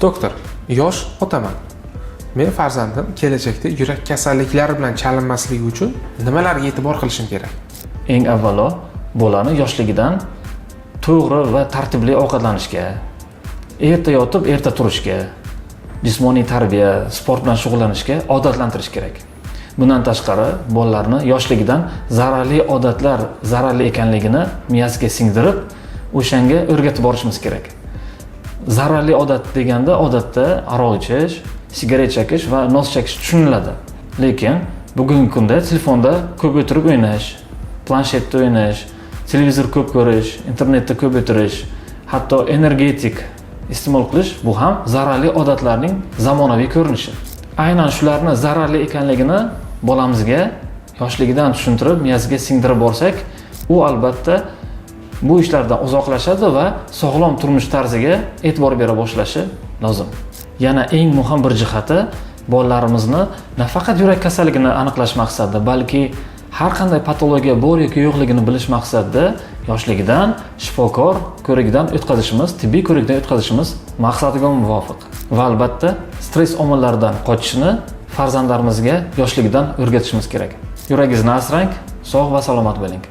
Doktor, yosh otaman. Men farzandim kelajakda yurak kasalliklari bilan chalinmasligi uchun nimalarga e'tibor qilishim kerak? Eng avvalo, bolani yoshligidan to'g'ri va tartibli ovqatlanishga, erta yotib, erta turishga, jismoniy tarbiya, sport bilan shug'ullanishga odatlantirish kerak. Bundan tashqari, bolalarni yoshligidan zararli odatlar zararli ekanligini miyasiga singdirib, o'shanga o'rgatib borishimiz kerak. Zararli odat deganda odatda aroq ichish, sigaret chekish va nos chekish tushuniladi. Lekin bugungi kunda telefonda ko'p o'tirib o'ynash, planshetda o'ynash, televizor ko'p ko'rish, internetda ko'p o'tirish, hatto energetik iste'mol qilish bu ham zararli odatlarning zamonaviy ko'rinishi. Aynan shularni zararli ekanligini bolamizga yoshligidan tushuntirib, miyasiga singdirib borsak, u albatta bu ishlardan uzoqlashadi va sog'lom turmush tarziga e'tibor bera boshlashi lozim. Yana eng muhim bir jihati bolalarimizni nafaqat yurak kasalligini aniqlash maqsadida, balki har qanday patologiya bor yoki yo'qligini bilish maqsadida yoshligidan shifokor ko'rigidan o'tkazishimiz, tibbiy ko'rikdan o'tkazishimiz maqsadiga muvofiq. Va albatta stress omillaridan qochishni farzandlarimizga yoshligidan o'rgatishimiz kerak. Yuragingizni asrang, sog' va salomat bo'ling.